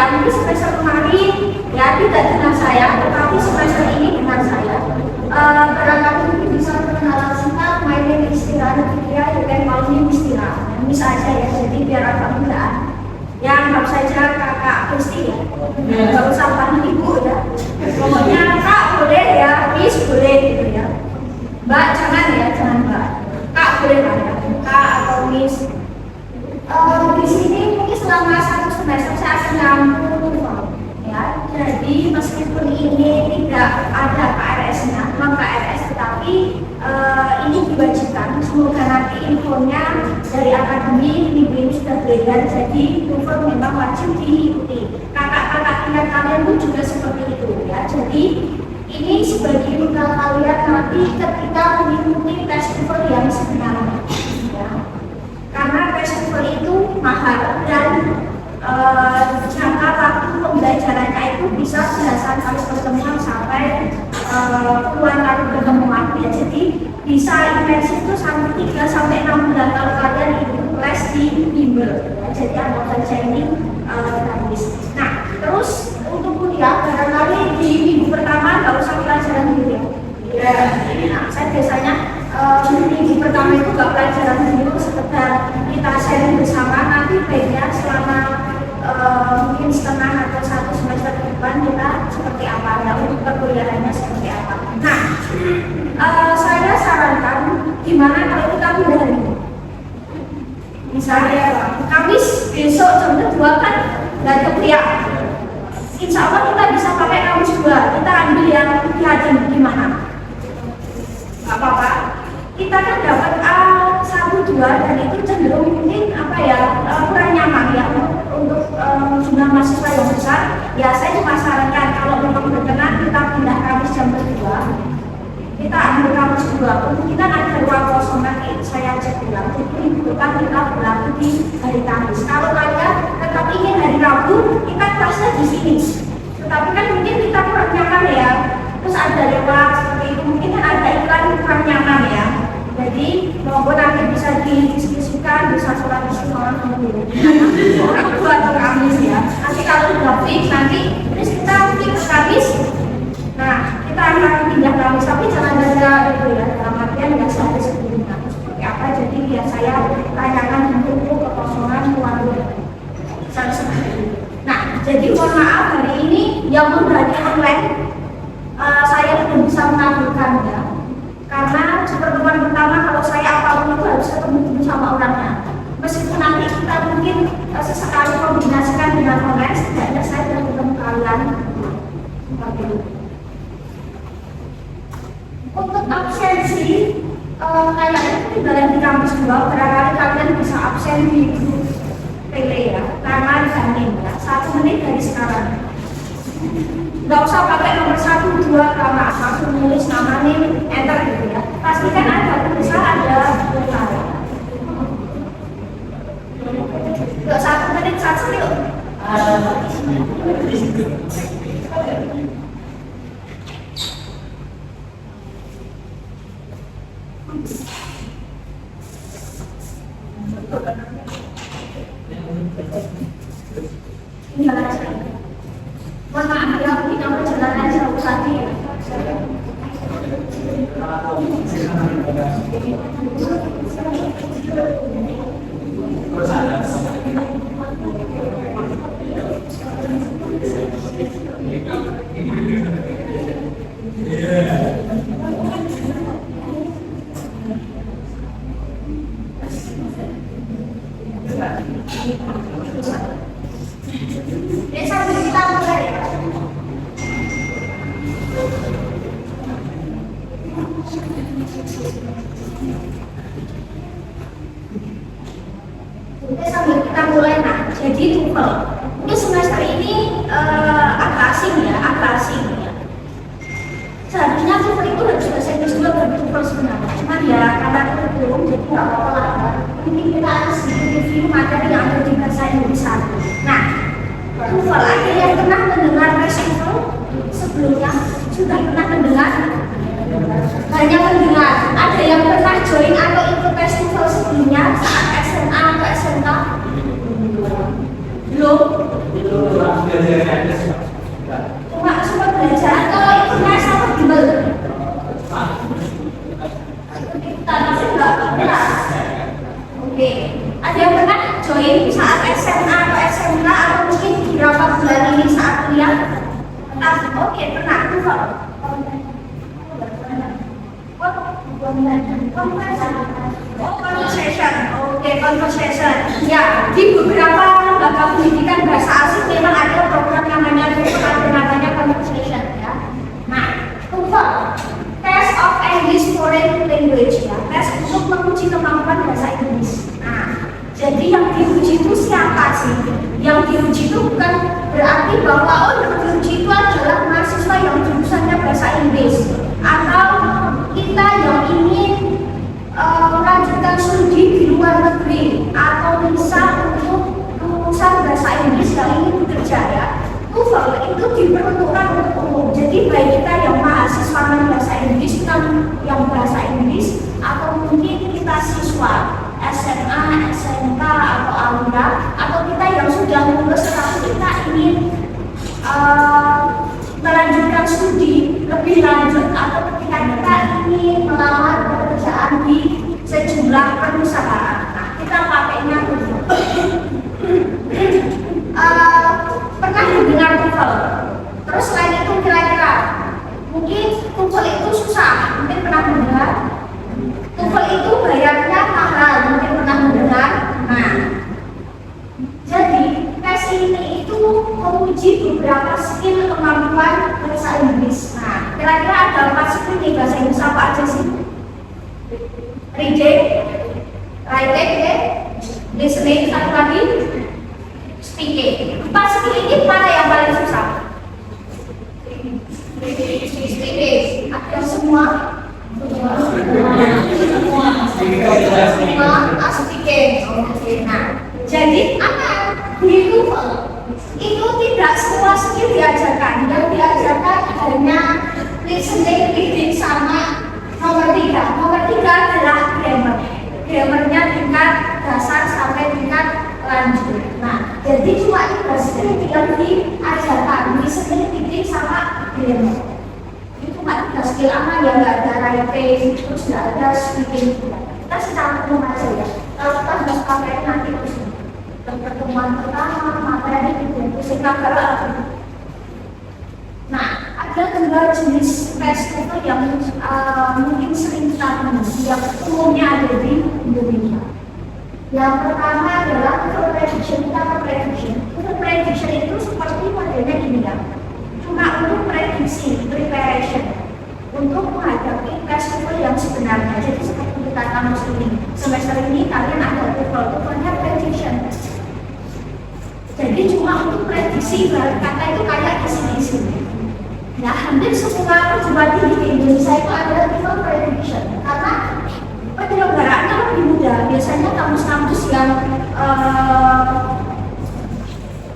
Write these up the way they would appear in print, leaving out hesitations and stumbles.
ya, mungkin semester kemarin ya tidak dengan saya, tetapi semester ini dengan saya. Barangkali mungkin bisa perkenalan singkat. My name is Tira Nutria, you can call me Miss Tira. Miss aja ya, jadi biar agak mudah. Ya anggap saja kakak Kristi ya, nggak usah panggil ibu ya. Pokoknya kak boleh ya, Miss boleh gitu ya. Mbak jangan ya, jangan mbak. Kak boleh lah ya, kak atau Miss. Di sini mungkin selama satu semester saya akan ngambil ya. Jadi meskipun ini tidak ada KRS-nya, non KRS, tetapi ini diwajibkan. Semoga nanti infonya dari akademi minggu ini sudah beredar. Jadi TOEFL memang wajib diikuti. Kakak-kakak tingkat kalian pun juga seperti itu ya. Jadi ini sebagai bekal kalian nanti ketika mengikuti tes TOEFL yang sebenarnya. Ya. Karena tes TOEFL itu mahal dan jangka waktu pembelajarannya itu bisa belasan kali pertemuan sampai puluhan kali pertemuan ya. Jadi bisa intensif itu sampai 3 sampai 6 bulan kalau kalian ikut les di bimbel ya. Jadi anggap saja ini gratis. Nah terus untuk kuliah barangkali di minggu pertama nggak usah pelajaran dulu ya. Nah saya biasanya minggu pertama itu nggak pelajaran dulu, sekedar kita sharing bersama. Nanti baiknya selama mungkin setengah atau 1 semester ke depan kita seperti apa ya, untuk perkuliahannya seperti apa. Nah saya sarankan gimana kalau kita pindah hari ini, misalnya Kamis besok jam 2 kan nggak ada kuliah, insya Allah kita bisa pakai Kamis 2, kita ambil yang Yaden gimana, nggak apa-apa. Kita kan dapat A1, 2 dan itu cenderung mungkin apa ya, kurang nyaman ya untuk jumlah mahasiswa yang besar. Ya saya cuma sarankan kalau memang berkenan kita pindah Kamis jam 2, kita ambil Kamis 2, kemungkinan ada ruang kosong nanti saya cek ulang. Jadi minggu depan kita berlaku di hari Kamis. Kalau kalian tetap ingin hari Rabu, kita kelasnya di sini. Tetapi kan mungkin kita kurang nyaman ya. Terus ada lewat seperti itu, mungkin ada iklan kurang nyaman ya. Jadi monggo nanti bisa didiskusikan, bisa sholat istiqomah dulu. Orang tua atau Kamis ya. Nanti kalau sudah fix nanti terus kita fix Kamis. Nah kita akan pindah Kamis, tapi jangan ada itu ya, dalam artian nggak sehari sebelumnya seperti apa. Jadi biar saya tanyakan untuk kekosongan waktu seperti itu. Nah jadi mohon maaf hari ini yang berani online saya belum bisa mengabulkan ya. Karena pertemuan pertama kalau saya apapun itu harus ketemu dulu sama orangnya. Meskipun nanti kita mungkin sesekali kombinasikan dengan online, setidaknya saya sudah ketemu kalian seperti itu. Untuk absensi, kayaknya tinggal di kampus 2, barangkali kalian bisa absen di grup tele ya, karena dijamin ya, 1 menit dari sekarang. Nggak usah pakai nomor 1, 2, karena langsung nulis nama nih, enter gitu ya. Pastikan ada tulisan, ada buka. Nggak 1 menit, 1 yuk. Tinggal aja. Mohon maaf ya, kita perjalanan jauh tadi ya. Sambil kita mulai ya. Sambil kita mulai, nah jadi TOEFL ini semester ini agak asing ya, seharusnya TOEFL itu harus bahasa Inggris juga baru TOEFL sebenarnya, cuman ya karena itu belum, jadi nggak apa-apa lah. Ini kita harus review materi yang ada di bahasa Indonesia. Nah TOEFL, ada yang pernah mendengar tes TOEFL sebelumnya? Sudah pernah mendengar? Hanya mendengar. Ada yang pernah join atau ikut tes TOEFL sebelumnya saat SMA atau SMK? Belum? Cuma sempat belajar kalau itu nggak sama bimbel. Tapi nggak pernah. Oke, ada yang pernah join saat SMA atau SMK atau mungkin beberapa bulan ini saat kuliah? Oke, pernah tuh kok. Conversation. Oke, conversation. Ya, di beberapa lembaga pendidikan bahasa asing memang ada program yang namanya conversation ya. Nah, TOEFL, Test of English Foreign Language ya, tes untuk menguji kemampuan bahasa Inggris. Nah, jadi yang diuji itu siapa sih? Yang diuji itu bukan berarti bahwa yang diuji itu adalah mahasiswa yang jurusannya bahasa Inggris atau kita yang ingin melanjutkan studi di luar negeri atau bisa untuk lulusan bahasa Inggris yang ingin bekerja ya. TOEFL itu diperuntukkan untuk umum. Jadi baik kita yang mahasiswa bahasa Inggris, yang bahasa Inggris, atau mungkin kita siswa SMA, SMK atau alumni, atau kita yang sudah lulus tetapi kita ingin melanjutkan studi lebih lanjut, atau ketika kita ingin melamar pekerjaan di sejumlah perusahaan. Nah, kita pakainya TOEFL. Pernah mendengar TOEFL? Terus selain itu kira-kira mungkin TOEFL itu susah, mungkin pernah mendengar. TOEFL itu bayarnya mahal, mungkin pernah mendengar. Nah, jadi tes ini itu menguji beberapa skill kemampuan bahasa Inggris. Nah, kira-kira ada 4 skill nih bahasa Inggris apa aja sih? Reading, writing, listening, satu lagi speaking. 4 skill ini mana yang paling susah? Speaking. Ada semua? Semua speaking. Oke. Nah, jadi apa? Di TOEFL itu tidak semua skill diajarkan. Yang diajarkan hanya listening, reading, sama nomor 3. Nomor 3 adalah grammar. Grammarnya tingkat dasar sampai tingkat lanjut. Nah, jadi cuma 3 skill yang diajarkan, listening, reading, sama grammar. Itu cuma 3 skill apa ya, nggak ada writing, terus nggak ada speaking. Kita secara umum aja ya. Kalau kita nggak pakai nanti terus pertemuan pertama, materi itu singkat kalau. Nah, ada 2 jenis tes itu yang mungkin sering kita temui, yang umumnya ada di Indonesia. Yang pertama adalah TOEFL prediction. TOEFL prediction itu seperti modelnya gini ya, cuma untuk prediksi, preparation untuk menghadapi tes TOEFL yang sebenarnya. Jadi seperti kita kamus ini, semester ini kalian ada TOEFL-nya prediction. Jadi cuma untuk prediksi, kata itu kayak isi-isi. Nah, hampir semua perguruan tinggi di Indonesia itu adalah TOEFL prediction karena penyelenggaraannya lebih mudah. Biasanya kampus-kampus yang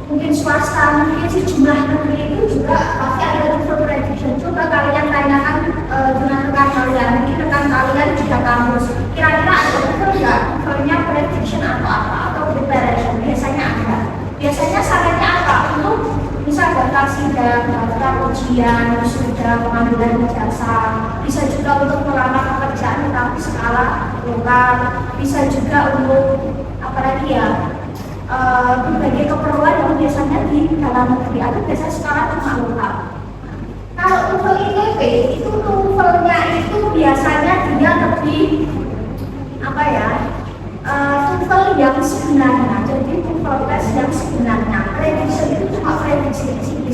mungkin swasta, mungkin sejumlah negeri itu juga pasti ada TOEFL prediction. Coba kalian tanyakan dengan rekan kalian, mungkin rekan kalian juga kampus, kira-kira ada TOEFL nggak? TOEFL-nya prediction atau apa, atau preparation? Biasanya ada. Biasanya syaratnya apa? Untuk bisa daftar sidang, daftar ujian, sudah pengambilan ijazah, bisa juga untuk melamar pekerjaan tetapi skala lokal, bisa juga untuk apa lagi ya, berbagai keperluan yang biasanya di dalam negeri atau biasa skala cuma lokal. Kalau TOEFL ITB itu TOEFL-nya itu biasanya dia lebih apa ya, TOEFL yang sebenarnya. Jadi TOEFL tes yang sebenarnya. Prediction itu cuma prediksi di sini.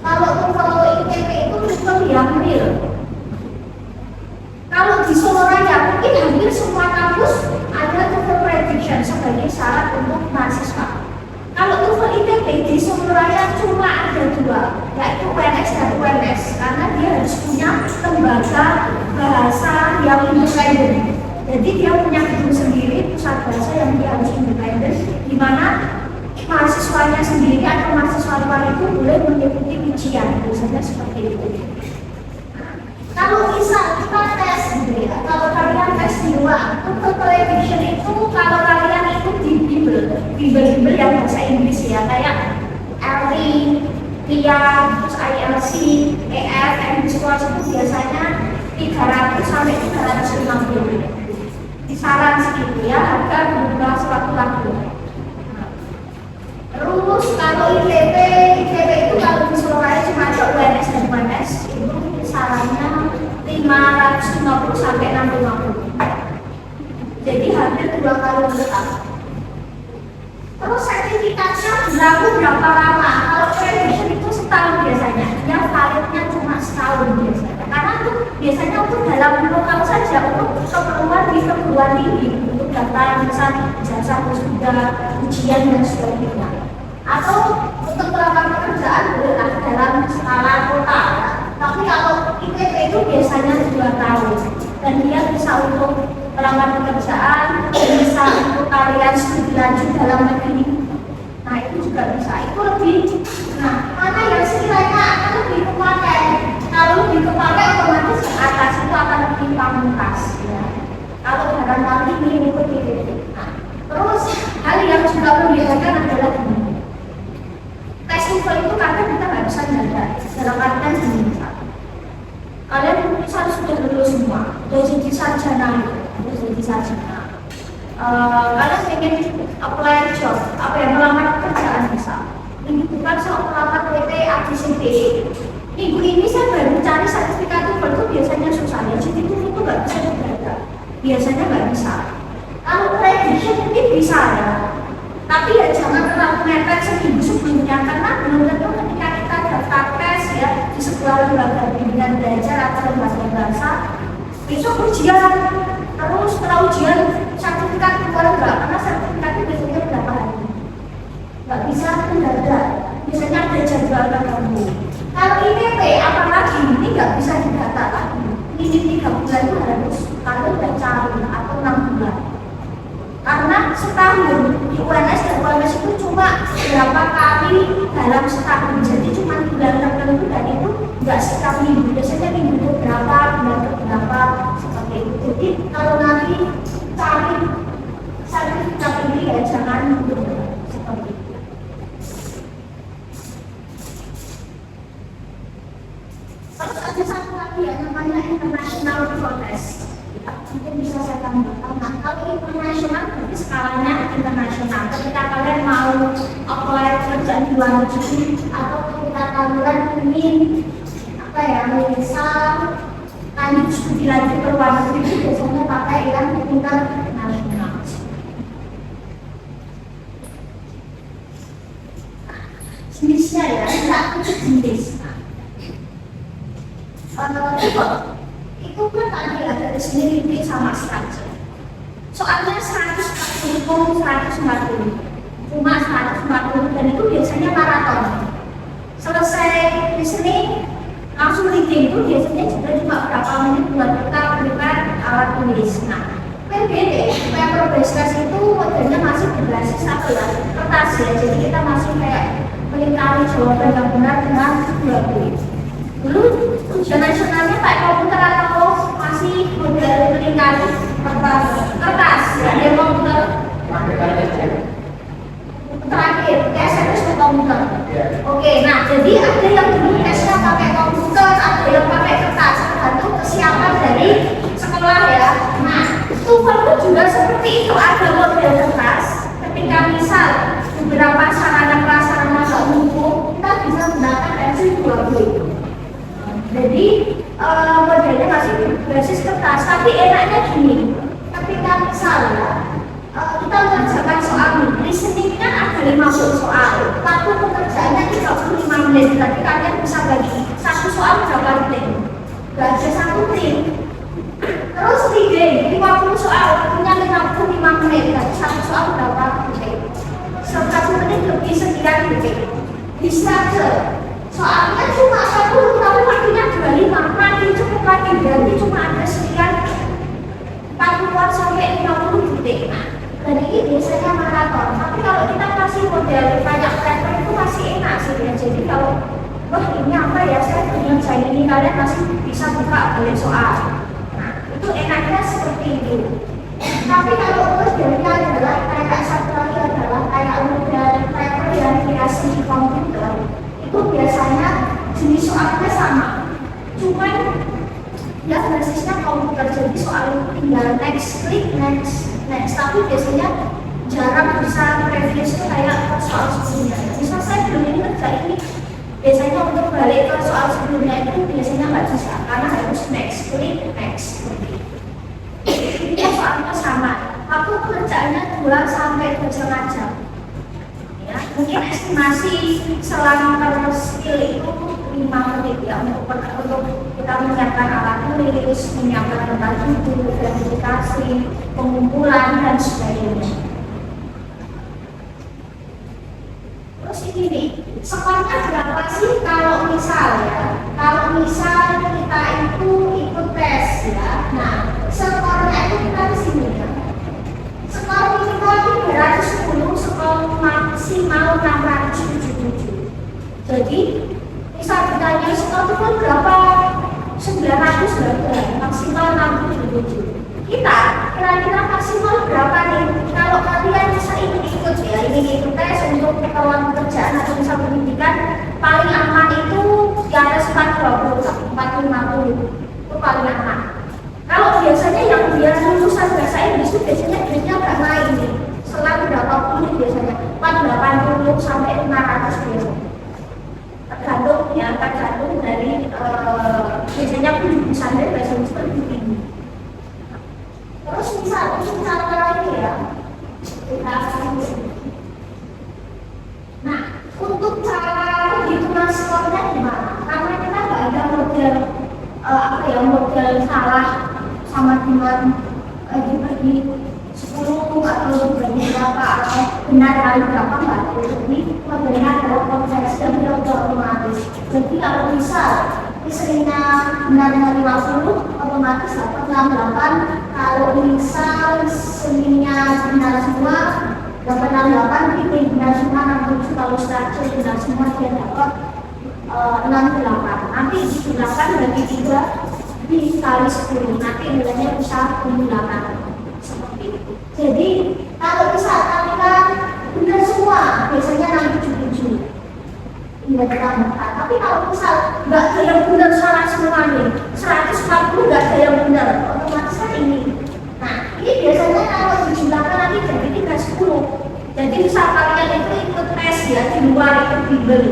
Kalau TOEFL ITB itu TOEFL yang real. Kalau di Solo Raya mungkin hampir semua kampus ada TOEFL prediction sebagai syarat untuk mahasiswa. Kalau TOEFL ITB di Solo Raya cuma ada 2, yaitu UNS dan UNS, karena dia harus punya lembaga bahasa yang independen. Jadi dia punya gedung sendiri, pusat bahasa yang dia harus independen, di mana mahasiswanya sendiri atau mahasiswa luar itu boleh mengikuti ujian, biasanya seperti itu. Kalau bisa kita tes gitu ya, kalau kalian tes di luar, untuk prediction itu kalau kalian ikut di bimbel yang bahasa Inggris ya, kayak Mandatory, TIA, terus IELTS, EF, and Scores itu biasanya 300 sampai 350. Saran segitu ya, harga berubah suatu waktu. Terus kalau ITB itu kalau di Surabaya cuma ada UNS dan UNS, itu kisarannya 550 sampai 650. Jadi hampir 2 kali lipat. Terus sertifikatnya berlaku berapa lama? Kalau accreditation itu setahun biasanya, yang validnya cuma setahun biasanya. Karena itu biasanya untuk dalam lokal saja, untuk keperluan di perguruan tinggi, untuk daftar misal jasa wisuda, ujian dan sebagainya. Atau untuk pelamar pekerjaan bolehlah dalam skala kota. Tapi kalau ITB itu biasanya 2 tahun, dan dia bisa untuk pelamar pekerjaan, bisa untuk kalian studi lanjut dalam negeri. Nah itu juga bisa, itu lebih, nah mana yang sekiranya akan lebih kepakai. Kalau lebih kepakai otomatis ke atas itu akan lebih pamungkas ya. Kalau barangkali ini mengikuti itu. Nah, terus hal yang juga membedakan adalah ini. Tes info itu kadang kita nggak bisa jaga dalam artian sendiri. Kalian misal sudah lulus semua, sudah jadi sarjana, kalian ingin apply job, apa yang melamar pekerjaan bisa. Ini bukan soal melamar PT ABCD. Minggu ini saya baru cari sertifikat itu biasanya susah ya, jadi itu nggak bisa dijaga. Biasanya nggak bisa. Kalau accreditation ini bisa ya, tapi ya jangan terlalu mepet seminggu sebelumnya, karena belum tentu ketika kita daftar tes ya di sebuah lembaga bimbingan belajar atau lembaga bahasa, besok ujian. Terus setelah ujian sertifikat keluar enggak? Karena sertifikatnya biasanya berapa hari? Nggak bisa mendadak. Biasanya ada jadwal tertentu. Kalau ITB apalagi ini nggak bisa didata lagi. Ini 3 bulan itu harus kalian udah cari atau 6 bulan. Karena setahun di UNS dan UNS itu cuma berapa kali dalam setahun. Jadi cuma bulan tertentu dan itu nggak setiap minggu. Biasanya minggu itu berapa, bulan ke berapa. Jadi kalau nanti cari sertifikat ini ya jangan seperti itu. Terus ada satu lagi yang namanya international progress. Mungkin bisa saya tambahkan. Nah, kalau internasional berarti skalanya internasional. Ketika kalian mau apply kerjaan di luar negeri atau ketika kalian ingin apa ya, misal lanjut studi lanjut ke luar negeri itu biasanya pakai yang internasional. Jenisnya ya, satu jenis. Itu kan tadi ada di sini ini sama saja. Soalnya 140, cuma 140 dan itu biasanya maraton. Selesai di sini langsung reading itu biasanya juga cuma berapa menit buat kita berikan alat tulis. Nah, PBD, paper based test itu modelnya masih berbasis apa ya? Kertas ya, jadi kita masih kayak melingkari jawaban yang benar dengan 2 klik. Dulu ujian nasionalnya pakai komputer atau masih model melingkari kertas ya, dia komputer terakhir SMS ke komputer. Oke, nah jadi ada yang dulu tesnya pakai komputer, ada yang pakai kertas, tergantung kesiapan dari sekolah ya. Nah, TOEFL juga seperti itu, ada model kertas. Ketika misal beberapa sarana prasarana nggak mendukung, kita bisa menggunakan versi 2B. Jadi modelnya masih berbasis kertas, tapi enaknya gini. Ketika misal kita mengerjakan soal listeningnya ada 50 soal, waktu pekerjaannya 35 menit. Berarti kalian bisa bagi satu soal berapa menit? Gak ada 1 menit. Terus reading 50 soal, waktunya 55 menit. Berarti satu soal berapa menit? 1 menit lebih sekian detik. Distraction soalnya cuma 40 tapi waktunya 25, nanti cukup lagi berarti cuma ada sekian 40 sampai 50 detik. Dan ini biasanya maraton, tapi kalau kita kasih model banyak paper itu masih enak sih ya. Jadi kalau wah ini apa ya, saya ngerjain ini, kalian masih bisa buka balik soal. Nah itu enaknya seperti itu. Tapi kalau modelnya adalah kayak satu lagi adalah kayak model paper yang dikasih di komputer, jarang bisa previous itu kayak soal sebelumnya. Misal saya belum ini kerja ini, biasanya untuk balik ke soal sebelumnya itu biasanya nggak bisa karena harus next, klik next. Ini soalnya sama. Aku kerjanya 2 sampai 2,5 jam. Ya, mungkin estimasi selang skill itu 5 menit ya untuk kita menyiapkan alat tulis, menyiapkan tempat duduk, verifikasi, pengumpulan dan sebagainya. Terus ini nih, skornya berapa sih kalau misal kita itu ikut tes ya. Nah, skornya itu kita di sini ya. Skor minimal 310, skor maksimal 677. Jadi misal ditanya skor itu berapa? 900 maksimal 677. Kita kira-kira maksimal berapa nih? Kalau kalian bisa ingin ikut ya, ingin ikut tes untuk keperluan pekerjaan atau misal pendidikan, paling aman itu di atas 420, 450 itu paling aman. Kalau biasanya yang dia lulusan bahasa Inggris itu biasanya duitnya agak naik nih, selang berapa puluh biasanya 480 sampai 500 biasanya. Tergantung dari biasanya pun jurusan dari bahasa Inggris lebih tinggi. Terus misalnya lagi ya, kita akan nah, untuk cara penghitungan skornya gimana? Karena kita nggak ada model salah sama dengan dibagi 10 atau dibagi berapa atau benar kali berapa nggak ada. Jadi modelnya adalah konversi yang tidak otomatis. Jadi kalau misal istrinya benar 50 otomatis dapat 68. Kalau misal seninya benar semua dapat 68, ini benar semua 67. Kalau struktur benar semua dia dapat 68. Nanti digunakan bagi 3 dikali 10, nanti nilainya bisa 8 seperti itu. Jadi kalau misal kalian benar semua biasanya 677 tidak ditambahkan. Tapi kalau misal nggak ada yang benar salah semua nih, 140 nggak ada yang benar, otomatis kan ini. Nah ini biasanya kalau dijumlahkan nanti jadi 310. Jadi misal kalian itu ikut tes ya di luar ikut bimbel,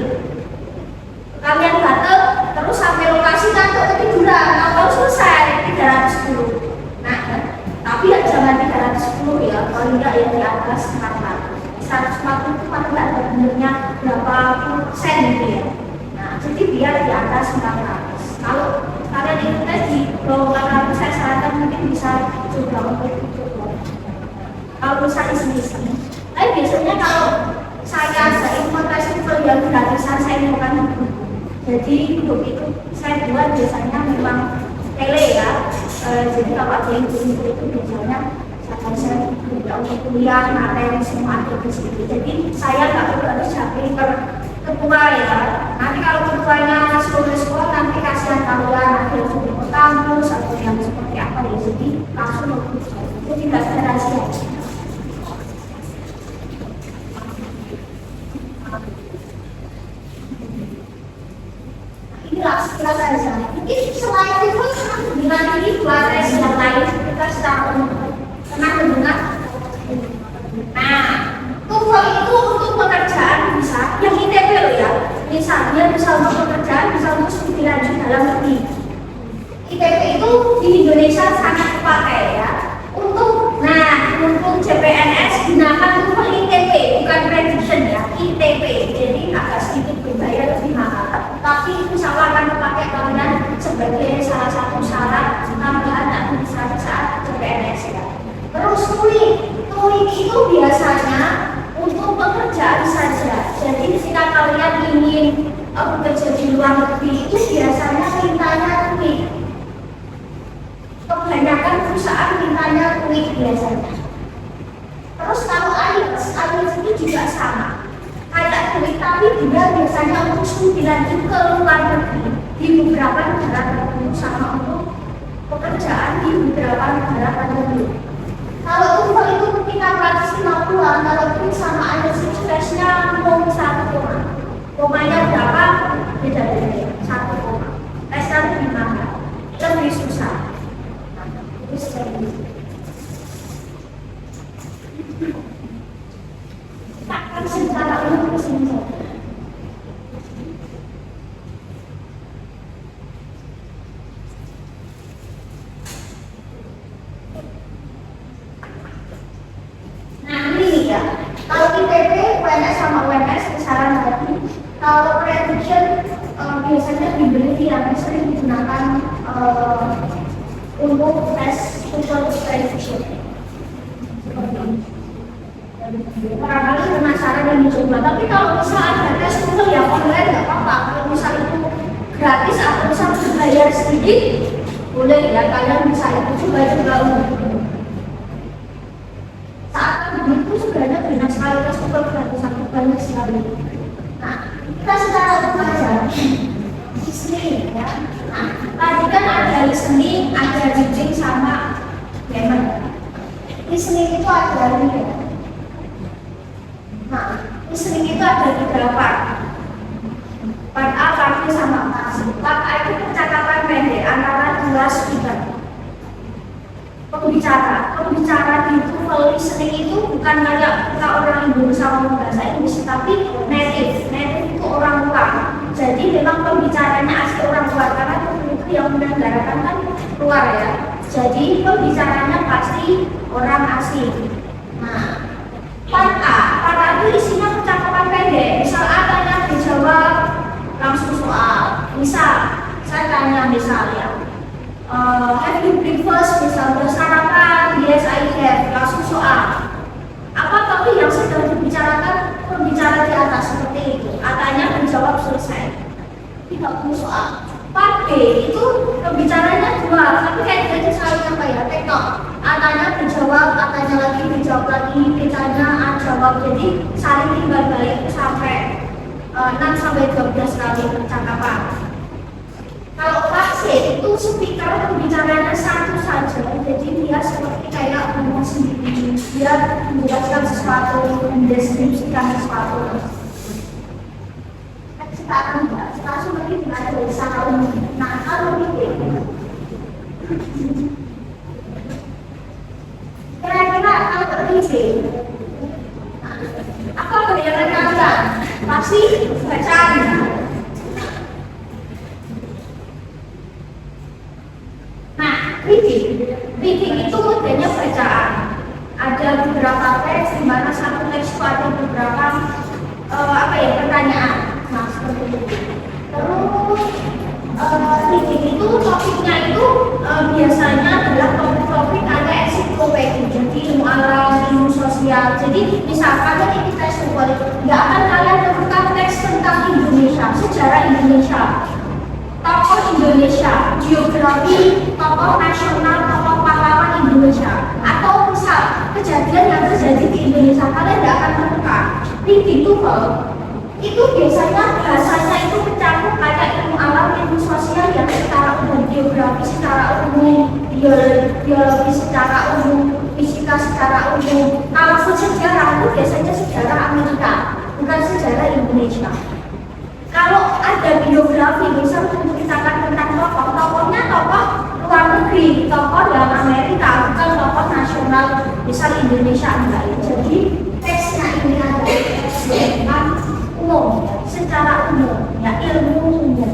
kalian datang terus sampai lokasi kantor ketiduran atau selesai 310. Nah tapi ya jangan 310 ya, kalau tidak ya di atas 400. 140 itu paling nggak ada benernya berapa persen gitu ya. Nah jadi biar di atas 400. Kalau kalian ikut tes di bawah 400, saya sarankan mungkin bisa coba untuk itu. Kalau misalnya sini. Tapi biasanya kalau saya ikut tes itu yang gratisan saya bukan buku. Jadi untuk itu saya buat biasanya memang tele ya. Jadi kalau ada yang buku itu biasanya saya tidak untuk kuliah materi semua ada di situ. Jadi saya nggak perlu harus jadi ketua ya. Nanti kalau ketuanya sekolah nanti kasihan kalian ada yang sudah ke kampus atau yang seperti apa ya. Jadi langsung itu tidak ada rahasia. Kira saja. Mungkin selain itu dengan ini 2 tes yang lain kita sedang pernah mendengar. Nah, TOEFL itu untuk pekerjaan bisa yang ITB loh ya. Misalnya bisa untuk pekerjaan, bisa untuk studi lanjut dalam negeri. ITB itu di Indonesia sangat dipakai ya. Untuk CPNS gunakan TOEFL ITB bukan prediction ya, ITB. Jadi agak sedikit berbayar lebih mahal. Tapi itu akan dipakai kalian sebagai salah satu syarat tambahan administrasi saat CPNS ya. Terus TOEIC itu biasanya untuk pekerjaan saja. Jadi jika kalian ingin bekerja di luar negeri itu biasanya mintanya TOEIC. Kebanyakan perusahaan mintanya TOEIC biasanya. Terus kalau IELTS itu juga sama. Kayak TOEIC tapi dia biasanya untuk studi lanjut ke luar negeri di beberapa negara tertentu sama untuk pekerjaan di beberapa negara tertentu. Kalau TOEFL itu ketika 450-an, kalau TOEIC sama IELTS itu tesnya mau 1 koma. Komanya berapa? Beda-beda 1 koma. Tesnya lebih mahal, lebih susah. Nah, itu seperti itu. secara umum di sini saja. Nah ini nih ya, kalau IPP, UNS sama UMS kisaran tadi. Kalau prediction biasanya dibeli yang sering digunakan untuk tes tutor prediction. Barangkali penasaran dan dicoba, tapi kalau misal ada tes tutor ya online nggak apa-apa. Kalau misal itu gratis atau misal bayar sedikit, boleh ya kalian bisa itu coba-coba. Saat itu sebenarnya banyak sekali tes tutor gratis atau banyak sekali. Nah, kita secara umum aja listening ya. Nah, tadi kan ada listening, ada reading sama grammar. Listening itu ada lima. Nah, listening itu ada 3 part. Part A, part B sama part C. Part A itu percakapan pendek antara 2 speaker. Pembicara itu kalau listening itu bukan kayak kita orang Indonesia ngomong bahasa Inggris, tapi native itu orang luar. Jadi memang pembicaranya asli orang luar karena itu yang mendengarkan kan luar ya. Jadi pembicaranya pasti orang asing. Nah, part A itu isinya percakapan pendek. Misal A tanya dijawab langsung soal. Misal saya tanya misalnya, have you breakfast? Misalnya sarapan, yes I have, langsung soal. Apa tapi yang sedang dibicarakan pembicara di atas seperti itu. Atanya menjawab selesai. Tidak perlu soal. Part B itu pembicaranya 2, tapi kayak jadi saling apa ya? Tektok. Atanya dijawab, atanya lagi dijawab lagi, ditanya jawab. Jadi saling timbal balik sampai 6-12 kali percakapan. Kalau part C itu speaker pembicaranya satu saja, jadi dia seperti kayak ngomong sendiri, dia menjelaskan sesuatu, mendeskripsikan sesuatu. Kita akan bahas langsung lagi dengan dari secara umum. Nah, kalau ini kira-kira kalau ini apa bayangan kalian? Pasti bacaan. Nah, reading itu modelnya bacaan. Ada beberapa teks di mana satu teks itu ada beberapa pertanyaan. Nah, seperti itu. Terus reading itu topiknya itu biasanya adalah topik-topik ada ensiklopedia, jadi ilmu alam, ilmu sosial. Jadi misalkan ini tes buat nggak akan kalian temukan teks tentang Indonesia, sejarah Indonesia, tokoh Indonesia, geografi, tokoh nasional, tokoh pahlawan Indonesia, atau misal kejadian yang terjadi di Indonesia, kalian tidak akan menemukan. Reading itu biasanya bahasanya itu mencakup kayak ilmu alam, ilmu sosial yang secara umum, geografi secara umum, biologi secara umum, fisika secara umum. Kalau sejarah itu biasanya sejarah Amerika, bukan sejarah Indonesia. Kalau ada biografi, misal menceritakan tentang tokohnya tokoh luar negeri, tokoh dalam Amerika, bukan tokoh nasional, misal Indonesia enggak. Jadi teksnya ini adalah teks tentang umum, secara umum, ya ilmu umum.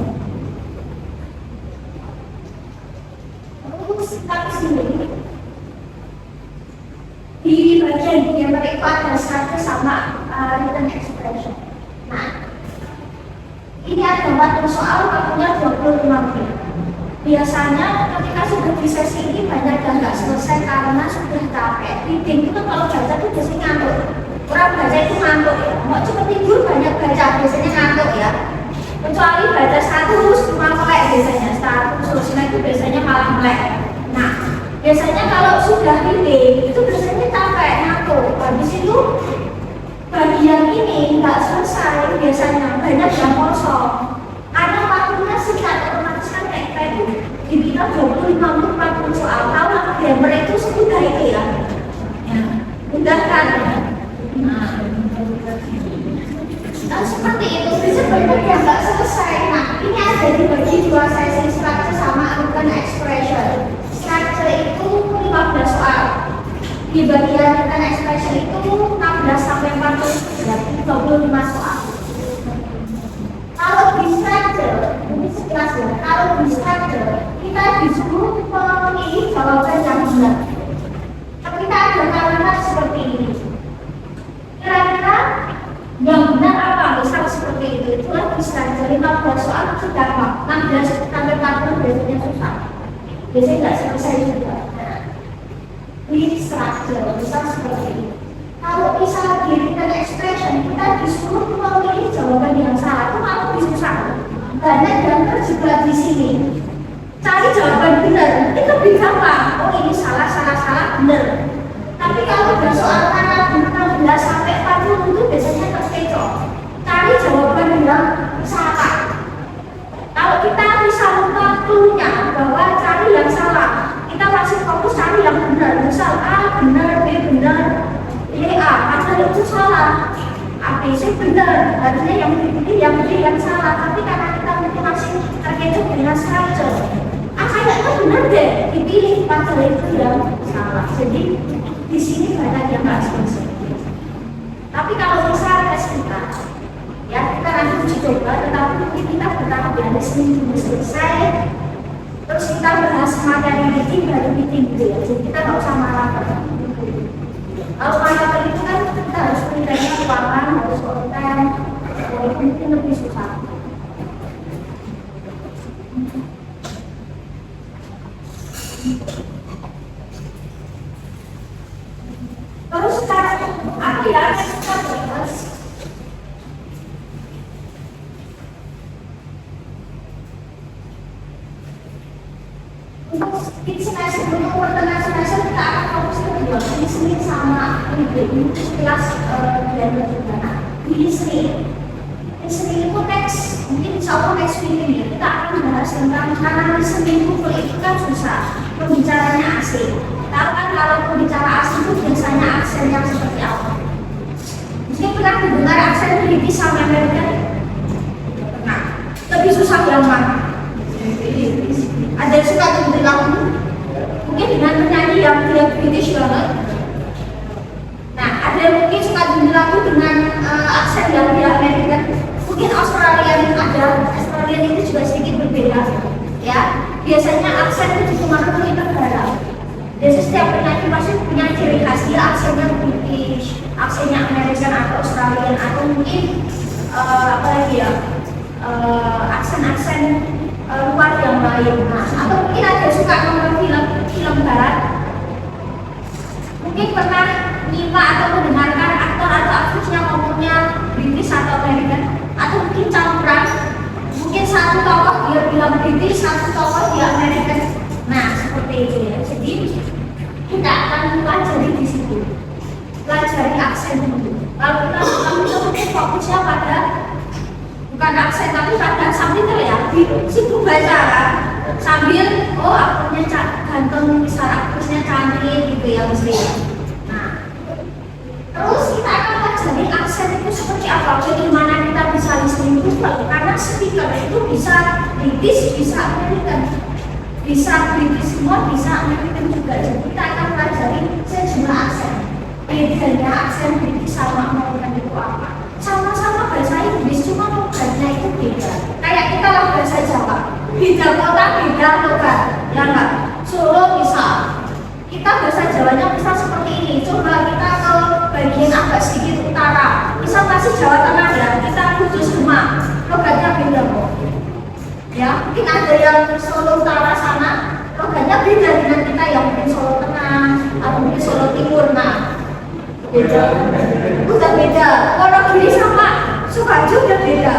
Terus kita sini di bagian yang itu ada structure sama written expression. Nah, ini ada waktu soal, waktunya 25 menit. Biasanya ketika sudah di sesi ini banyak yang nggak selesai karena sudah capek. Reading itu kalau baca itu biasanya ngantuk. Orang baca itu ngantuk ya. Mau cepet tidur banyak baca biasanya ngantuk ya. Kecuali baca status cuma melek biasanya. Status itu biasanya malah melek. Nah, biasanya kalau sudah reading itu biasanya capek ngantuk. Habis itu bagian ini nggak selesai biasanya, banyak yang kosong. Ada waktunya singkat, otomatis kan kayak itu dibilang 25 menit 40 soal. Tahu lah grammar itu semudah itu ya. Mudah kan? Nah, seperti itu bisa banyak yang nggak selesai. Nah, ini ada dibagi 2 sesi, structure sama written expression. Structure itu 15 soal. Di bagian written expression itu 16 sampai 40 berarti 25 soal. Kalau di structure, ini sekilas ya. Kalau di structure, kita disuruh memilih jawaban yang benar. Tapi kita ada kalimat seperti ini. Kira-kira yang benar apa? Misal seperti itu. Itulah di structure 15 soal itu gampang. 16 sampai 40 biasanya susah. Biasanya nggak selesai juga. Ini structure, misal seperti ini. Kalau bisa written expression, kita disuruh memilih jawaban yang salah. Itu malah lebih susah. Banyak yang terjebak di sini. Cari jawaban benar, itu lebih gampang. Oh ini salah, salah, salah, benar. Tapi kalau bersoal anak 16 sampai 40 itu biasanya terkecoh. Cari jawaban yang salah. Kalau kita bisa lupa clue-nya bahwa cari yang salah, kita masih fokus cari yang benar. Misal A benar, B benar, A, padahal itu salah. A, B, C benar, harusnya yang dipilih yang B yang salah. Tapi karena kita mungkin masih terkecoh dengan structure, kayaknya benar deh, dipilih padahal itu yang salah. Jadi di sini banyak yang nggak selesai. Tapi kalau misal tes kita, ya kita nanti uji coba, tetapi mungkin kita bertahap dari seminggu selesai. Terus kita bahas materi meeting baru meeting gitu ya. Jadi kita nggak usah marah. Kalau marah itu kan kita harus penilainya keuangan, harus konten, mungkin lebih susah. Terus sekarang apa ya kita bahas? Untuk semester untuk pertengahan semester kita akan fokus ke dua listening sama reading kelas dan bagaimana listening itu teks mungkin insya Allah next week ini kita akan bahas tentang karena listening itu kan susah pembicaranya asing. Tahu kan kalau pembicara asing itu biasanya aksen yang seperti apa? Mungkin pernah mendengar aksen British sama American? Nah, lebih susah yang mana? Ada yang suka dengerin lagu? Mungkin dengan penyanyi yang dia British banget. Nah, ada yang mungkin suka dengerin lagu dengan aksen yang dia American. Mungkin Australian itu juga sedikit berbeda. Ya, biasanya aksen itu cuma menurut negara. Jadi setiap penyanyi pasti punya ciri khas, dia aksennya British, aksennya American atau Australian atau mungkin apa lagi ya, aksen-aksen luar yang lain. Nah, atau mungkin ada suka nonton film barat, mungkin pernah nyimak atau mendengarkan aktor atau aktrisnya ngomongnya British atau American, atau mungkin campuran, mungkin satu tokoh dia bilang British, satu tokoh dia American. Nah, seperti itu ya. Jadi kita akan pelajari di situ, pelajari aksen dulu. Kalau kita mungkin fokusnya pada bukan aksen tapi pada sambil ya di situ baca kan, sambil aktornya ganteng, misal aktrisnya cantik gitu ya mesti. Nah, terus kita akan pelajari aksen itu seperti apa, bagaimana kita bisa listening juga, karena speaker itu bisa British, bisa American. Bisa British semua, bisa American juga. Jadi kita akan pelajari sejumlah aksen. Bedanya aksen British sama American itu apa? Sama-sama bahasa Inggris, cuma logatnya itu beda. Kayak kita lah bahasa Jawa, beda kota, beda logat, ya enggak? Solo bisa. Kita bahasa Jawanya bisa seperti ini. Coba kita ke bagian agak sedikit utara. Misal masih Jawa Tengah ya, kita Kudus Demak, logatnya beda kok. Ya, mungkin ada yang Solo Utara sana, logatnya beda dengan kita yang mungkin Solo Tengah atau mungkin Solo Timur. Nah, beda, udah beda. Kalau gini sama Sukarjo udah beda,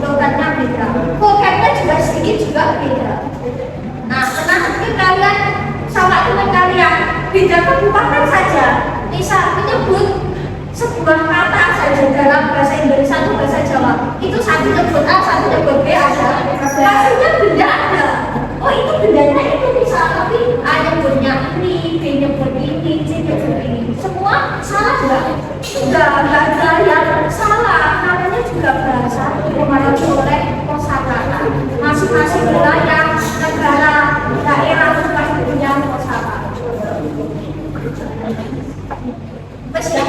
logatnya beda. Vocabnya juga sedikit juga beda. Nah, karena mungkin kalian sama teman kalian beda kabupaten saja, misal menyebut sebuah kata saja dalam bahasa Indonesia atau bahasa Jawa, itu satu nyebut A, satu nyebut B ada, maksudnya benda ada. Oh itu bendanya itu bisa, tapi A nyebutnya ini, B nyebut ini, C nyebut ini, semua salah juga. Enggak ada yang salah, namanya juga bahasa yang oleh kosakata. Masing-masing wilayah, negara, daerah itu pasti punya kosakata. Terus ya.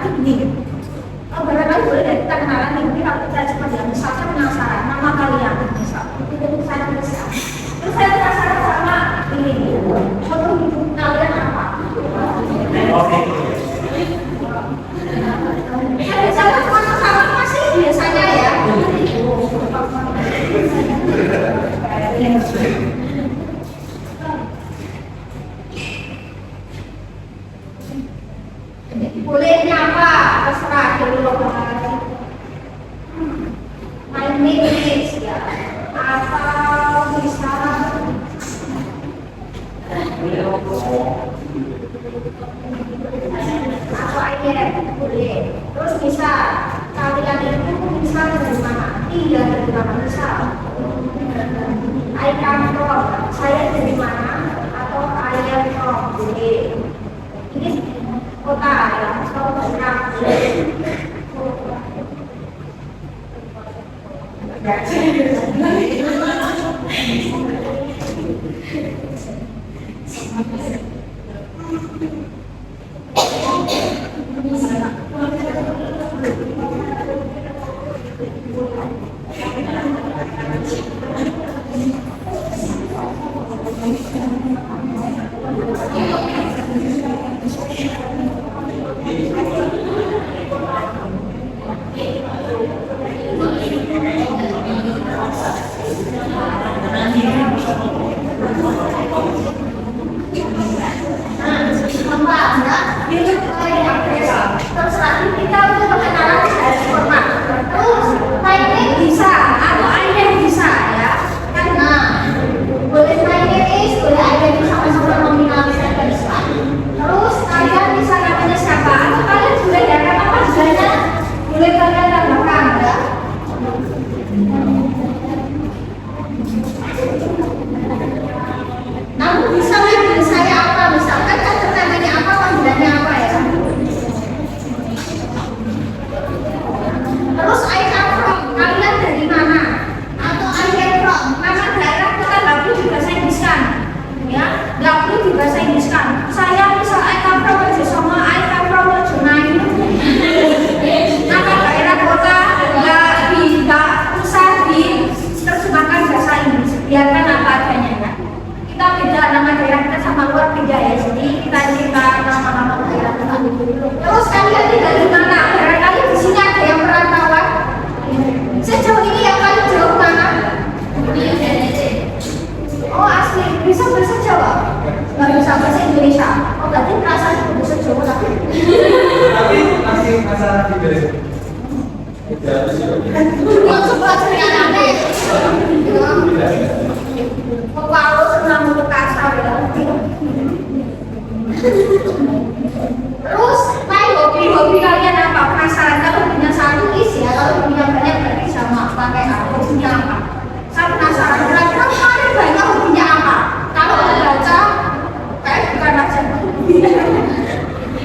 nanti gini. Barangkali boleh dari kita kenalan nih, mungkin kalau kita cepat ya, misalnya penasaran nama kalian, misal saya bisa. Terus saya penasaran sama ini, foto hidup kalian apa? Saya bicara sama masih biasanya ya. Bolehnya apa? Terserah dulu. My name is ya. Atau bisa atau ayat boleh. Terus bisa kalian itu bisa dari mana? Iya dari mana bisa? I come from. Saya dari mana? Atau I am from. Boleh. Ini kota ya, atau daerah. Terserah kita untuk perkenalan dari format. Terus lainnya bisa atau ayat bisa ya, karena boleh lainnya boleh ayat sama-sama nominal bisa. Terus kalian bisa namanya siapa? Atau kalian juga ya apa sebenarnya boleh kalian tambahkan ya. Namun bisa lagi saya apa misalkan kan namanya apa panggilannya apa ya. Terus I come from, kalian dari mana? Atau I am from, nama daerah kita nggak perlu dibahasa Inggriskan, ya, nggak perlu dibahasa Inggriskan. Saya misal I come from aja sama I come from Jonain. Nama daerah kota nggak usah diterjemahkan bahasa Inggris, biarkan apa adanya ya. Kita beda nama daerah kita sama luar beda ya, jadi kita nama-nama daerah kita. Terus kalian tinggal di mana? Barangkali di sini ada yang perantauan. Sejauh ini yang paling jauh mana? Oh asli, bisa bahasa Jawa? Nggak bisa bahasa Indonesia? Oh berarti perasaan bahasa Jawa tapi masih masalah di beli. Masuk belajar yang aneh. Kalau senang untuk kasar ya. Terus, hobi kalian apa? Penasaran kalau punya satu isi ya, kalau punya banyak berarti sama pakai apa? Hobinya apa? Saya penasaran. Kira-kira kalian banyak hobinya apa? Kalau baca, kayak bukan baca.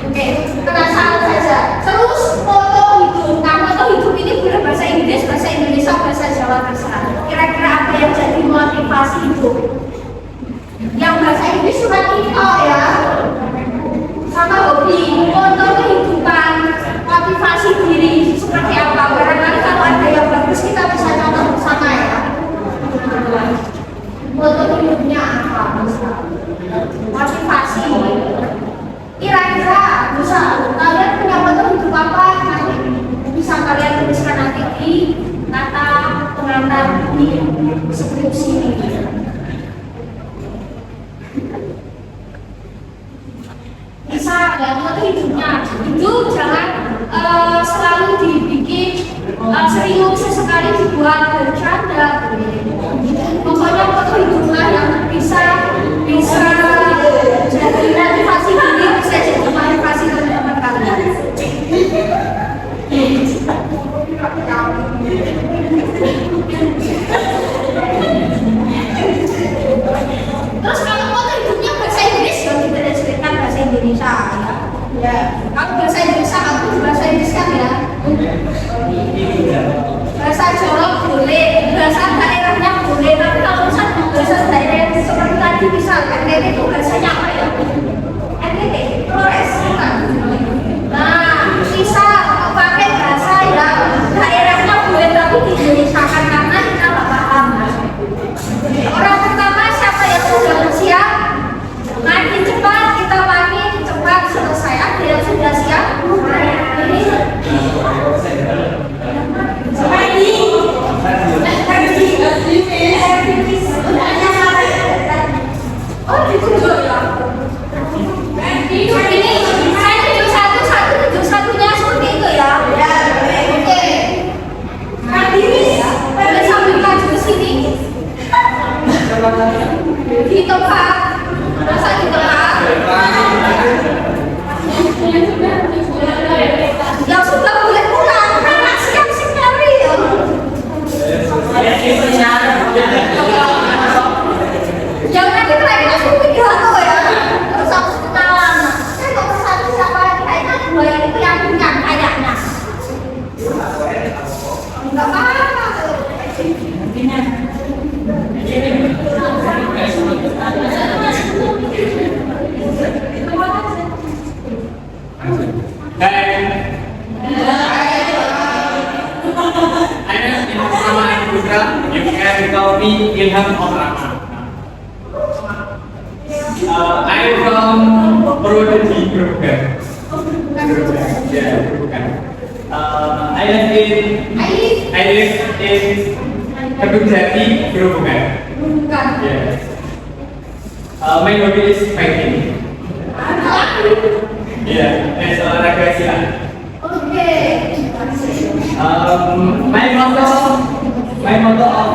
Oke, penasaran saja. Terus foto hidup. Nah, foto hidup ini boleh bahasa Inggris, bahasa Indonesia, bahasa Jawa terserah. Kira-kira apa yang jadi motivasi hidup? Yang bahasa Inggris cuma itu ya. Sama hobi, foto kehidupan, motivasi diri seperti apa? Barangkali kalau ada yang bagus kita bisa contoh bersama ya. Foto hidupnya apa? Motivasi. Kira-kira bisa kalian punya foto hidup apa? Nanti bisa kalian tuliskan nanti di kata pengantar di skripsi ini. Bisa ya, foto hidupnya itu jangan selalu dibikin serius, sesekali dibuat bercanda. Pokoknya foto hidupnya yang bisa jadi motivasi diri, bisa jadi motivasi teman-teman kalian. Terus kalau foto hidupnya bahasa Inggris ya kita ceritakan bahasa Indonesia ya. Ya, kalau bahasa Indonesia aku bahasa Inggris kan ya. Bahasa Jawa boleh, bahasa daerahnya boleh, tapi kalau misalnya bahasa daerah seperti tadi misalkan NTT itu bahasanya apa ya? NTT, Flores kan. Nah, bisa can call me Ilham or Rahma. I am from Purwodadi, Grobogan. Yeah, Grobogan. I live in Kedung Jati, Grobogan. Yes. My hobby is fighting. Yeah, that's olahraga silat. My motto of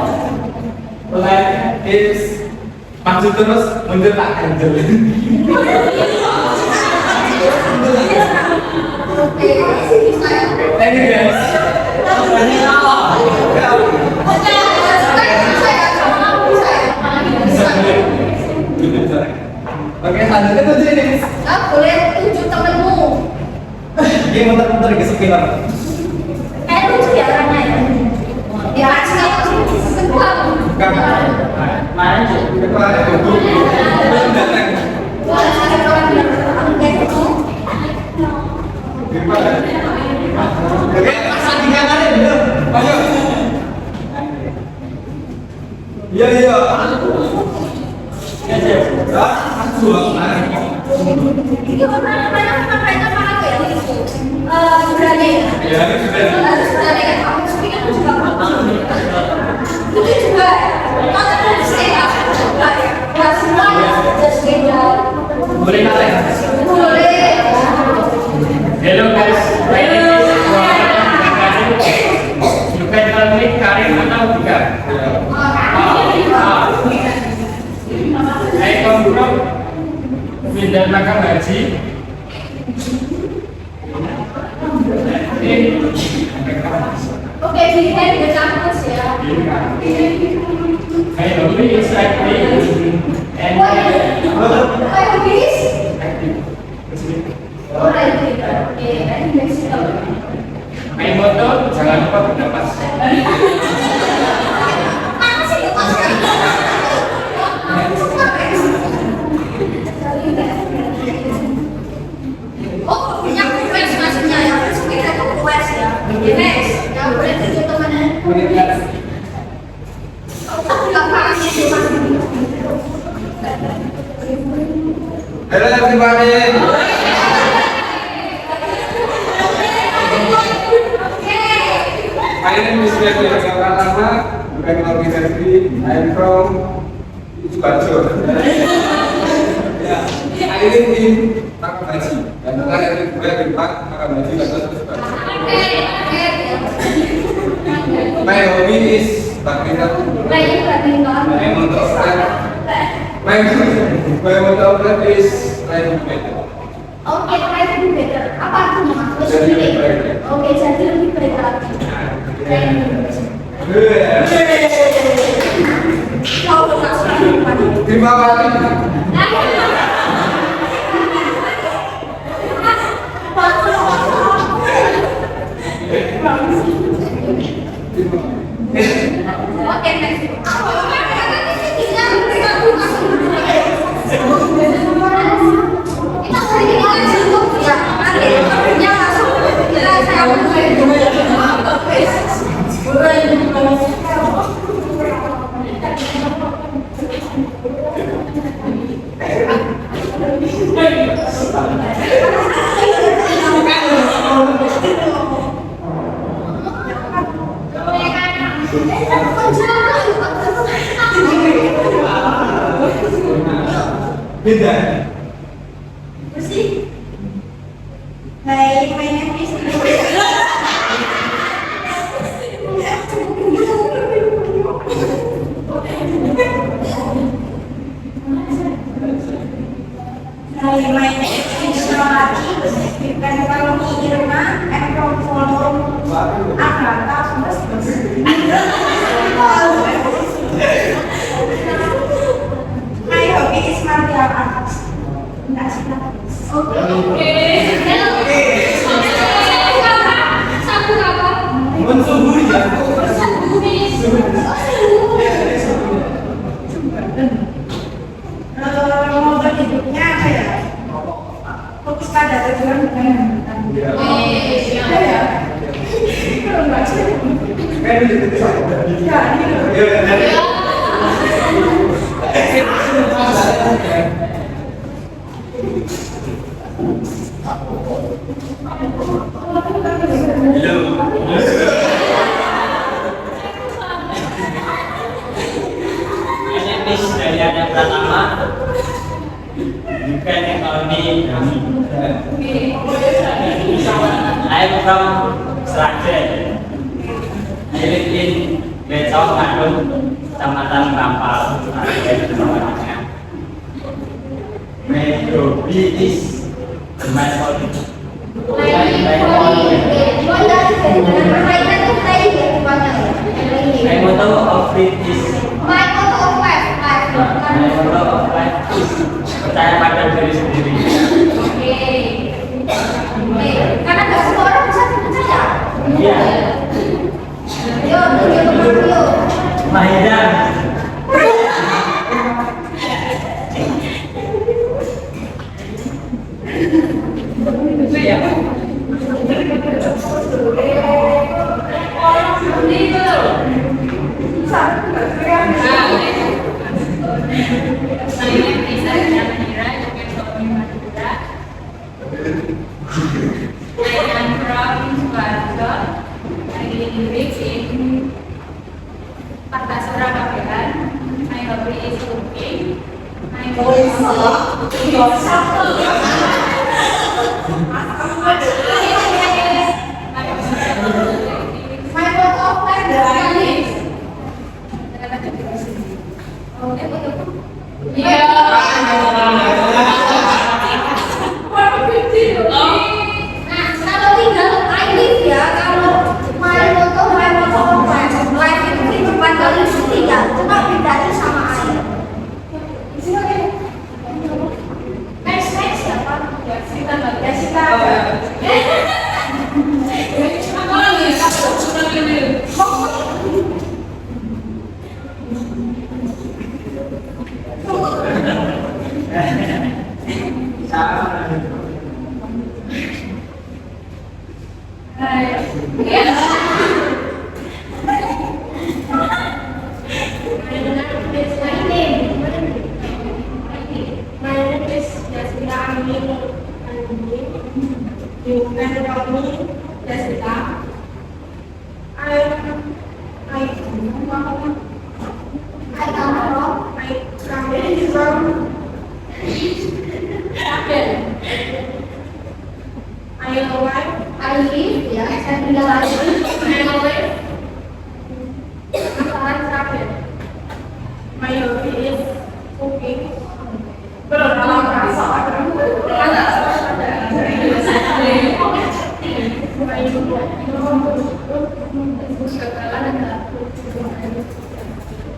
life is maju terus, mundur tak ganjel. Thank you guys. Oke, selanjutnya tuh ini. Boleh tunjuk temenmu. Dia muter-muter ke sepilar. Lucu ya orangnya ya. Ya, kedua. Mana sih? Kedua ada belum datang. Oke, pasang 3 kali belum? Ayo. Iya. Ini orang makanya mana tuh yang itu? Berani. Ya, Harus berani kan kamu speaker juga itu juga kalau mau stay up juga ya. Nggak semua just beda. boleh nanya? Boleh. Hello guys, my name is You can tell me Karim atau bukan? I come from Windarnakan Haji. Oke, pilihan di kampus ya. My hobby is cycling and My hobbies? acting. Oh, right. Oke, tadi next level. My motto, jangan lupa bernapas. Mana sih itu mas? Oh, punya quest maksudnya ya. Kita tuh quest ya. Next, ya boleh tunjuk temannya. Aku nggak paham sih mas. Hello everybody. My name is Devi Pratama. Bukan Lorgi Devi. I am from Bacor. I live in Takabaji. Dan terakhir gue di Takabaji dan terus My hobby is badminton. My motto of life. My motto of life is life better. Oke, try to do better. Apa artinya mas? Jadi lebih baik. Oke, jadi lebih baik lagi. Terima kasih. Oke, next. Kita hari ini kan cukup ya. Nanti ya langsung kita saya Beda. bersih. Hai, my name is Hi, my name is Rawati. You can call me Irma. I'm from Forum Akrata. My hobby is martial arts. Oke. Satu apa? Mensuhuri ya. Motor hidupnya apa ya? Fokus pada tujuan bukan yang Iya. ya. Ini Miss Daliana Pratama, bukan ekonomi kami. I'm from Sragen. I live in Becok, Bandung, Kecamatan Bampal, Sragen, Jawa Tengah. My hobby is my hobby. My motto of it is my motto of life is percaya pada diri sendiri. Karena nggak semua orang bisa percaya. Iya. Yuk. Mahiran.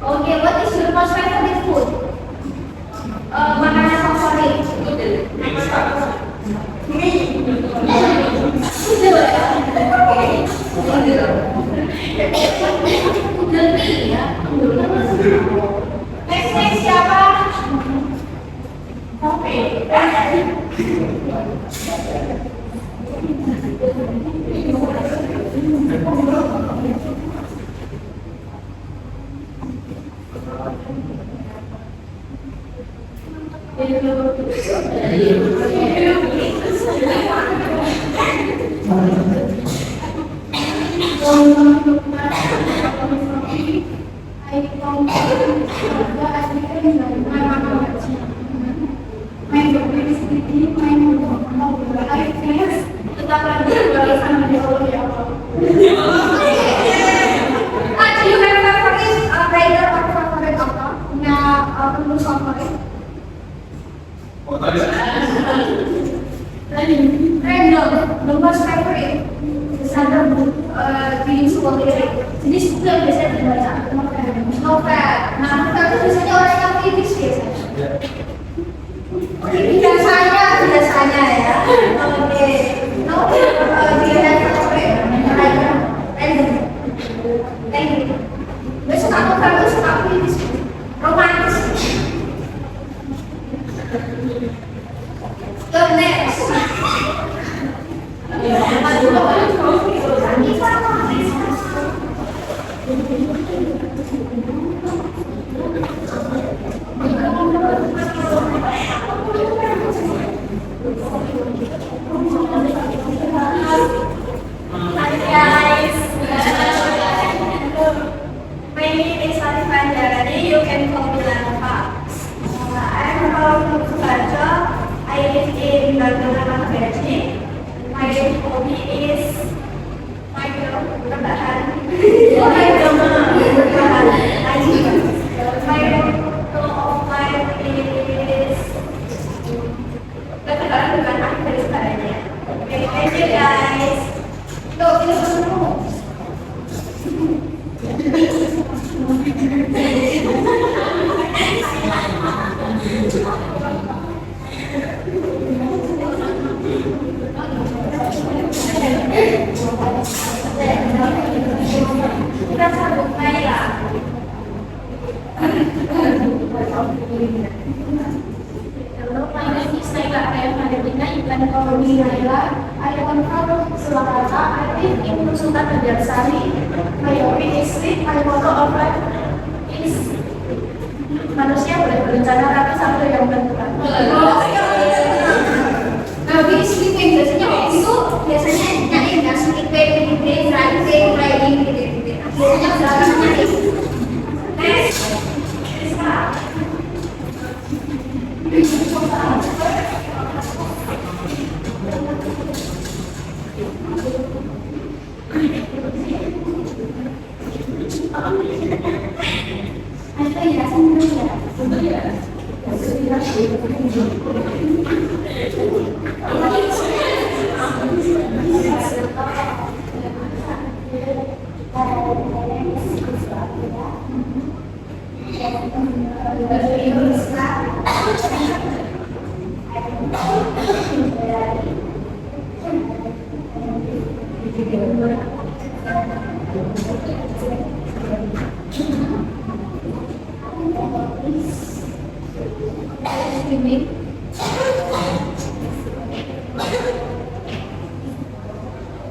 Okay, what is your most favorite food? Makanan favorit. Next siapa? Random, the most favorite ada di sebuah lirik. Jadi buku yang biasa dibaca novel. Nah, novel itu biasanya orang yang kritis biasanya. Biasanya ya. Oke, novel pilihan favorit random. Besok aku novel suka kritis, romantis. Next. Hi guys. My name is Latifah Anjarani. You can call me Latifa. I'm from Sukoharjo. I live in Bangladesh, Bangladesh. My hobby is my rebahan. My motto of life is ketegaran bukan akhir dari segalanya. Okay, thank you guys. Tuh, ini dulu. Kita sambut Naila. Hello, my name is Naila. I am Madinah. You can call me Naila. I am from Surakarta. I live in Sultan Banjarsari. My hobby is sleep. My motto of life is manusia boleh berencana tapi satu yang tentukan. Hobby sleeping biasanya itu biasanya nyari nggak sleeping, sleeping, writing, writing, gitu. Biasanya belakangan nyari. Next. Rizka. Ada ya, senang ya.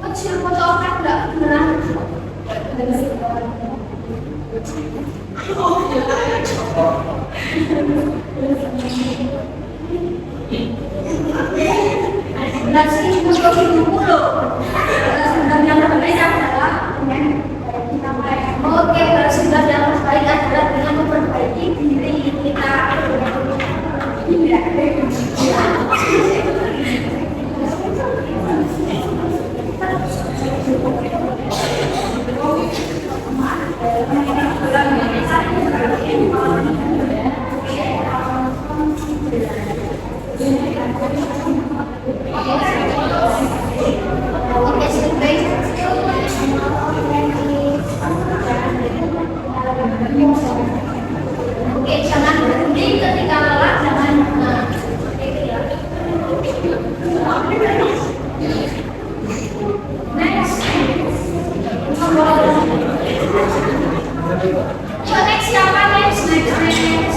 Kecil foto kan nggak pernah. Nasi foto dulu. Sebenarnya yang terbaik adalah oke, sudah yang terbaik adalah dengan memperbaiki diri kita. Oke, jangan berhenti ketika lelah, jangan itu ya. Next. So next siapa next? Next.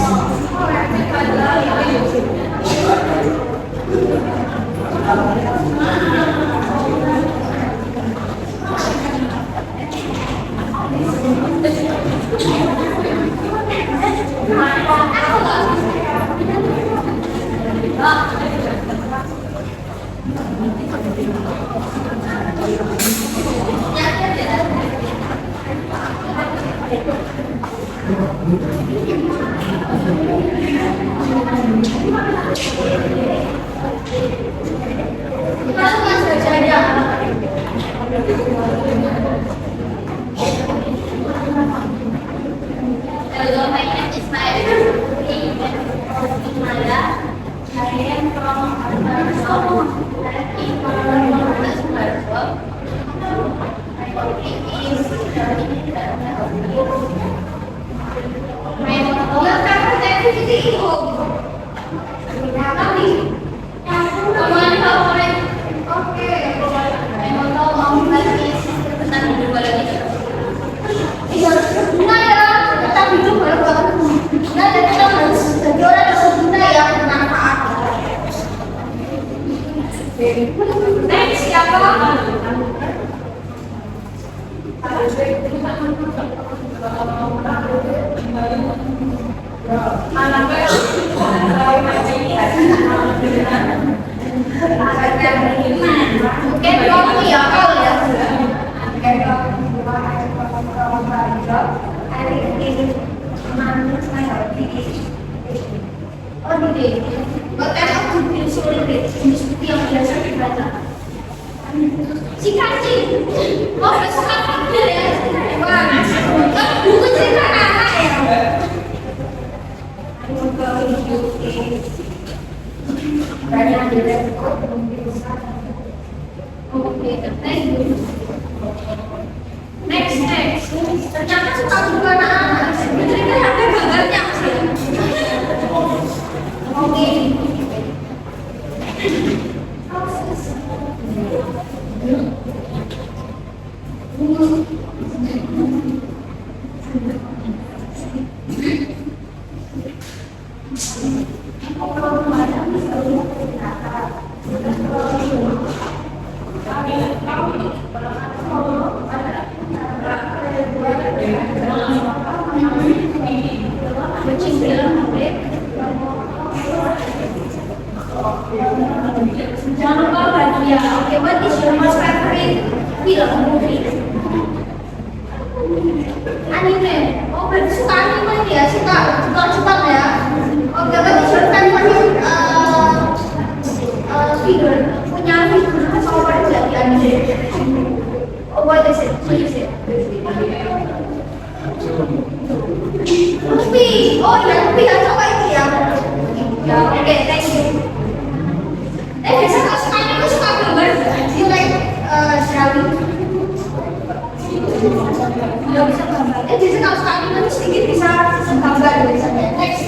Hello, my name is Maya. I am from Sukoharjo. My hobby is Next, siapa? Anaknya holiday. But I have to feel celebrate in this book yang biasa dibaca. Si kancing, oh suka panggil ya, wah, buku cerita anak ya. Banyak di laptop, oke, thank you. Next. Ternyata suka buku anak-anak. Sebenarnya ada gambarnya sih. Oke. Jangan lupa bahagia. Oke, what is your most favorite film movie? Anime. Oh, berarti suka anime ya? Suka Jepang ya? Oke, what is your favorite figure? Punya figure favorit nggak di anime? Oh, what is it? Luffy. Oh iya, Luffy ya, coba itu ya. Ya, oke, thank you. Biasa kalau suka anime suka gambar. You like drawing? Nggak bisa gambar. Biasa kalau suka anime tuh sedikit bisa gambar biasanya. Next.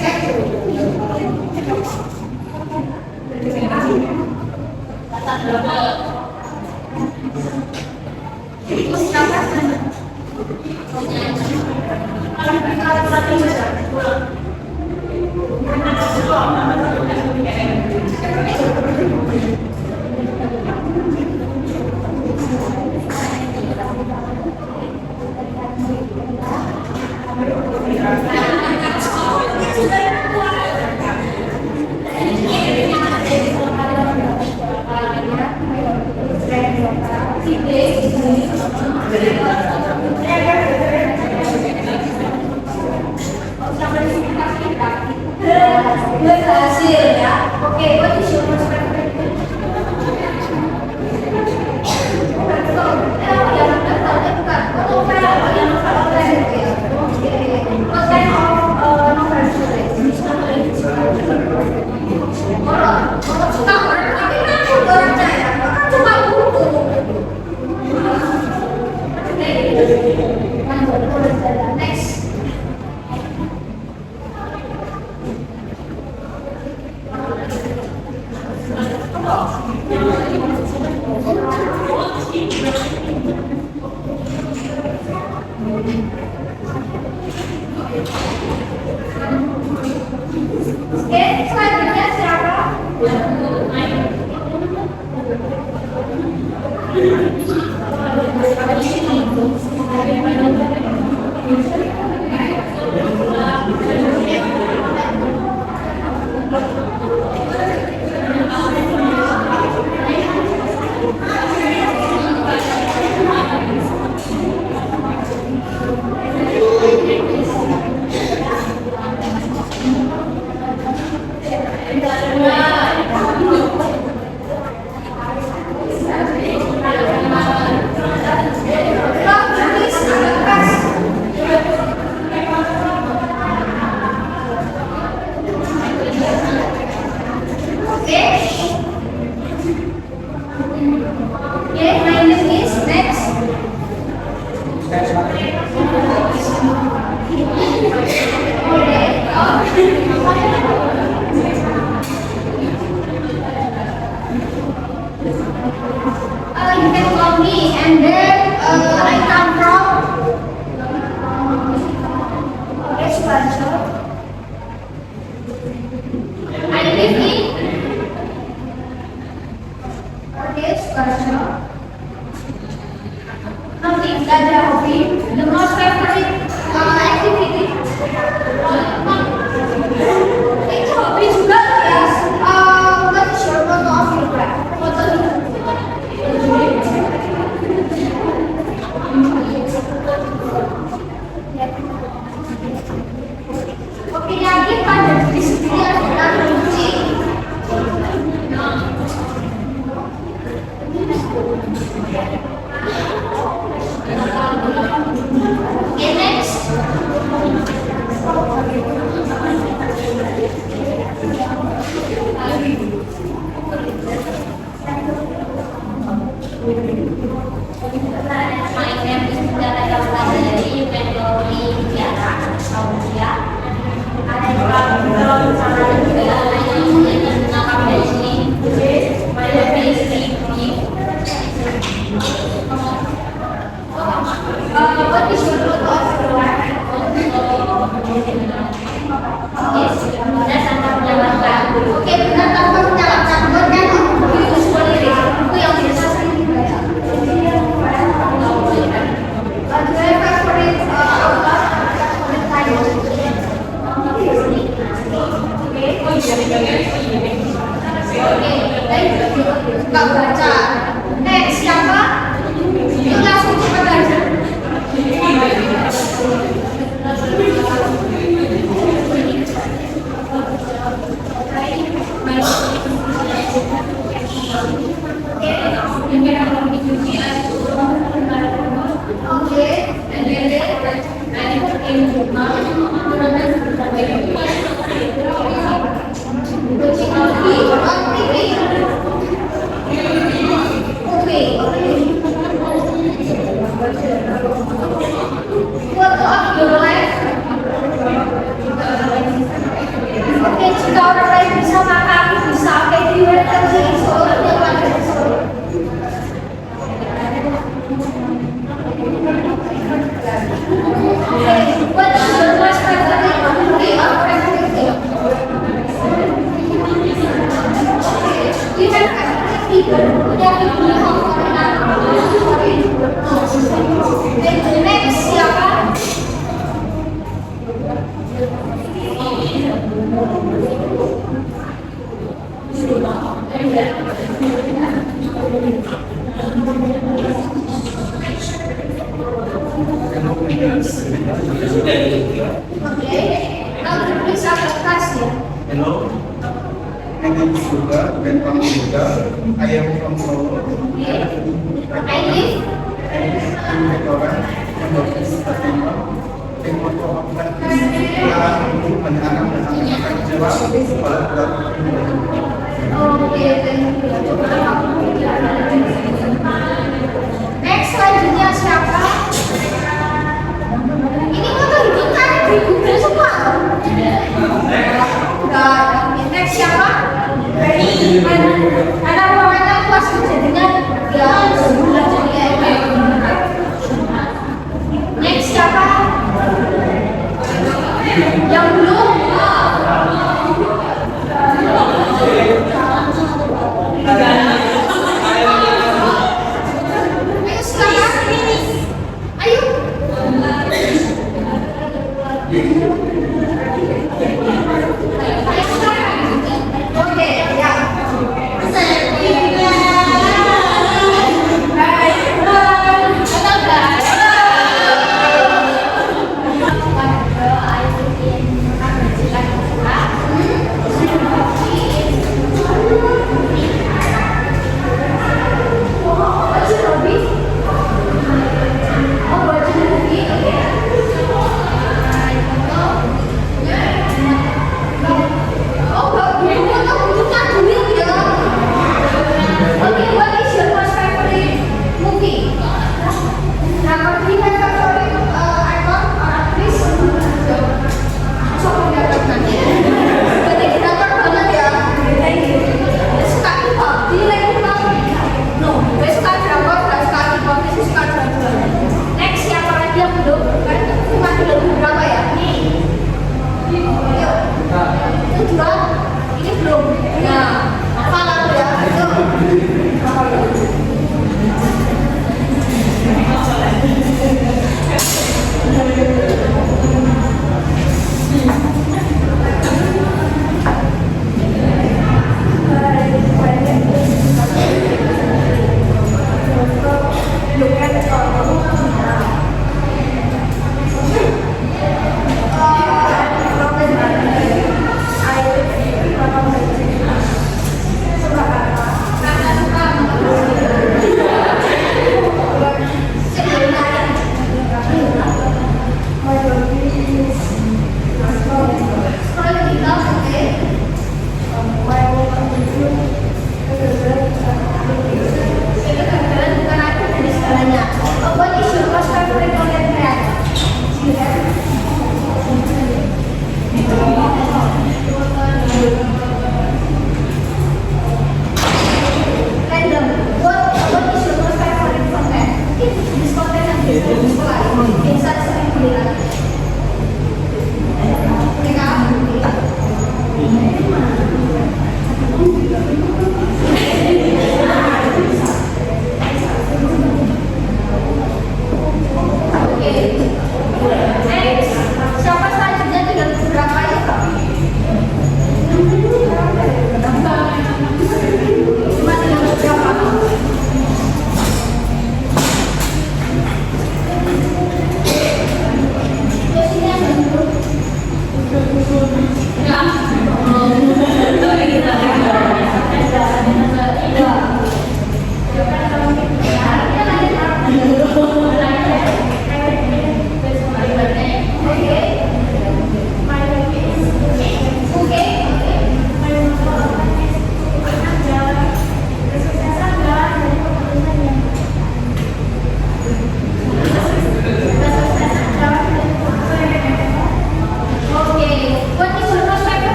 Berhasil ya. Oke, what is your most favorite? What kind of novel suka horor, tapi kan horornya ya, kan cuma buku. Next. Oke, selanjutnya siapa? You can call me, and then I come from Subarjo. I live in Subarjo. Nothing, gak ada hobi. The most favorite activity. Itu hobi juga ya. What is your motto of your life? Oke, lagi pada diskusi Okay, next. My name is Tiara Yauladari. You can call me Tiara. Aulia. I am from Samarinda. I am nama PhD. My name is Riki. What is your root of life? Yes, benar tanpa menjalankan. Oke, benar tanpa menyalahkan buat dan itu lirik itu yang biasa sering dibaca. Do you have favorite author? Favorite title? Nggak baca. Next siapa? Yuk langsung cepat aja. Oke. Foto of your life. Oke, jika orang lain bisa maka aku bisa. Oke, di web kerja solo yang lagi solo. Oke, what is your most favorite movie or favorite film? You have favorite people yang lebih favorit. Next siapa? Oke, now please atas ya. Hello, my name is Yoga, I'm from Yoga. I am from Solo. I live. In Victoria, and office Fatima. Yang foto aku kan pulang untuk menanam dan akan jawab pada bulan. Oke, next selanjutnya siapa? Ini foto hidup kan di Google semua. Enggak. Next siapa? Anak ruangan kelas jadinya ya sebulan jadi next siapa? Yang belum?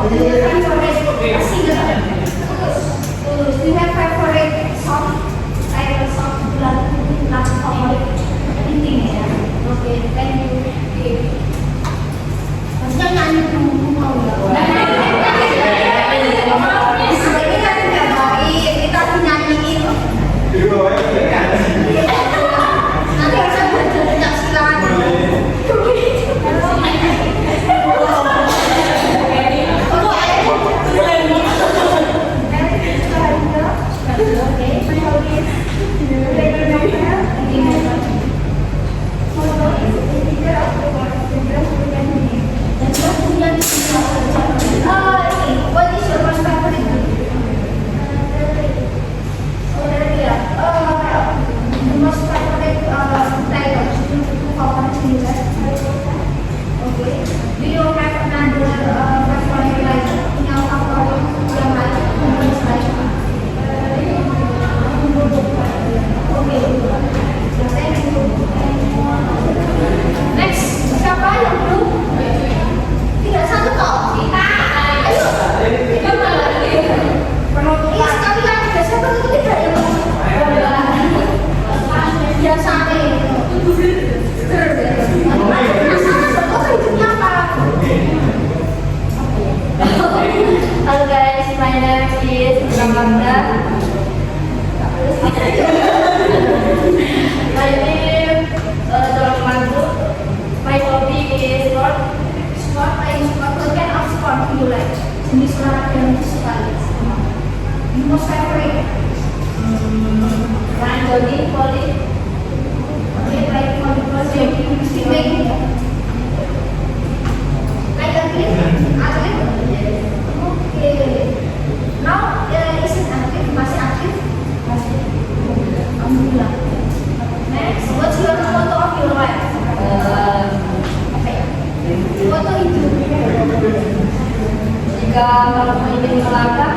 favorite singer? Tulus. Do you have favorite song? Title song lagu favorit? Intinya ya. Oke, thank you. Oke. Maksudnya nyanyi dulu mau nggak? Ini kan nggak baik. Kita nyanyiin. Nanti bisa berjejak silakan. What is your most favorite? The most favorite title favorite singer. Okay. Do you have another favorite like yang favorit yang lain? Okay. Thank you. Next, siapa yang belum? Tidak satu kok. Kita. Ayo. Kita lagi. Iya sekali lagi. Siapa itu tidak yang belum? Biasa nih. Halo guys, my name is Ramanda. My name Dorong Mantu. My hobby is sport. Sport, what kind of sport do you like? Jenis olahraga yang disukai. You most favorite? Main jogging, volley. Okay, like volleyball, swimming. Like atlet? Okay. Now, is it active? Masih aktif? Masih. Alhamdulillah. Next, what's your motto of your life? Foto itu. Jika kamu ingin melangkah,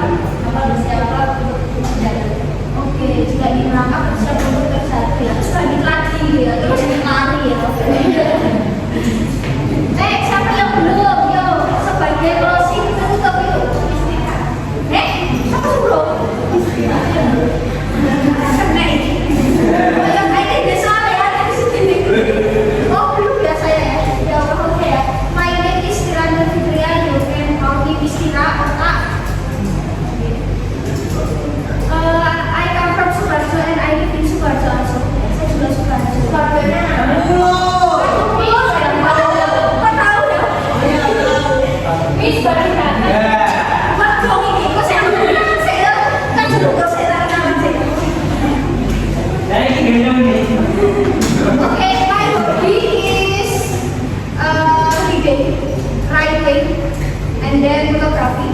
maka bersiaplah untuk berjalan. Oke, jika ingin melangkah bersiap untuk terjatuh ya. Terus lanjut lagi ya, terus lari ya. Siapa yang belum? Yo, sebagai closing kita tutup yuk. Siapa belum? Yang kayaknya biasa ya, oh belum ya saya ya. Ya oke ya. My name is Tirana Fitria. You can call me Istira Otak. I come from Sukoharjo and I live in Sukoharjo also. Saya juga Sukoharjo. Sukoharjo-nya kok tahu ya? Miss Barina. Wah, kok ini kok saya kenal saya kan juga saya kenal saya. Dari gimana nih? Okay, my hobby is reading, writing, and then photography.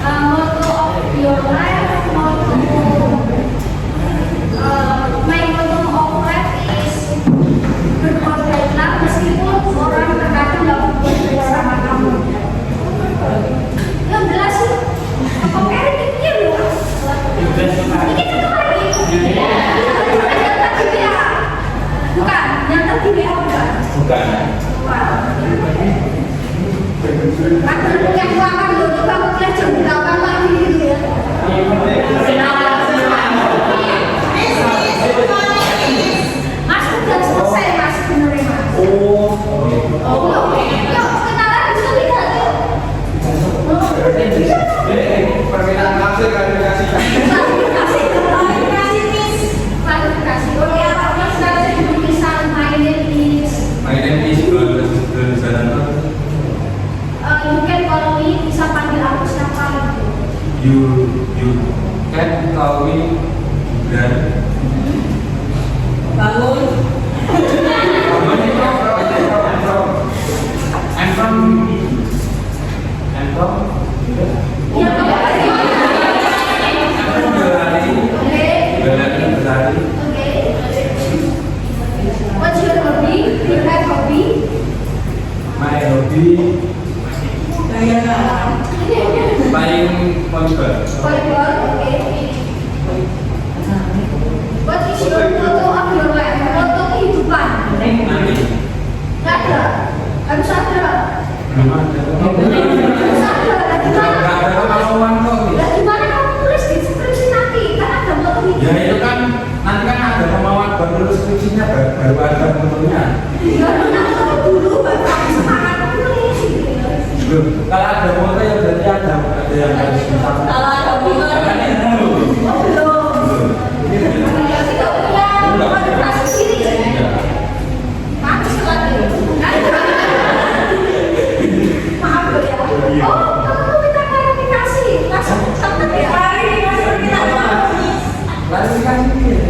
Motto of your life, My motto of life is berkorbanlah meskipun orang terkadang nggak berbuat sama kamu. Yang jelas sih, kok kayak dipikir loh. Ini satu lagi. Yang tadi dia, bukan, yang tadi dia bukan. Bukan. Kan yang bukan dulu kamu lihat jam 8 pagi gitu ya. Mas udah selesai mas sebenarnya mas. Oh. Belum. Yuk kenalan bisa lihat yuk. Permintaan kasih klarifikasi. Klarifikasi miss. Klarifikasi. Oke, mas saya tulisan my name is. My name is Zananta. You can call me, bisa panggil aku siapa gitu. You can call me dan bangun. I'm from Iya, Belari. Oke. What's your hobby? Do you have hobby? My hobby main volleyball. Volleyball, oke. What is your motto of your life? Motto kehidupan? Nanti Nggak ada. Harus ada. belum ada. penulis skripsinya baru ada fotonya. Ya, nonton dulu baru aku semangat nulis. Belum. Kalau ada foto ya berarti ada yang harus disampaikan. Kalau ada bunga, Oh, belum. Ya, kita punya motivasi sendiri. Maaf sekali. Maaf ya. Oh, kamu minta klarifikasi. Langsung ya. Klarifikasi ini.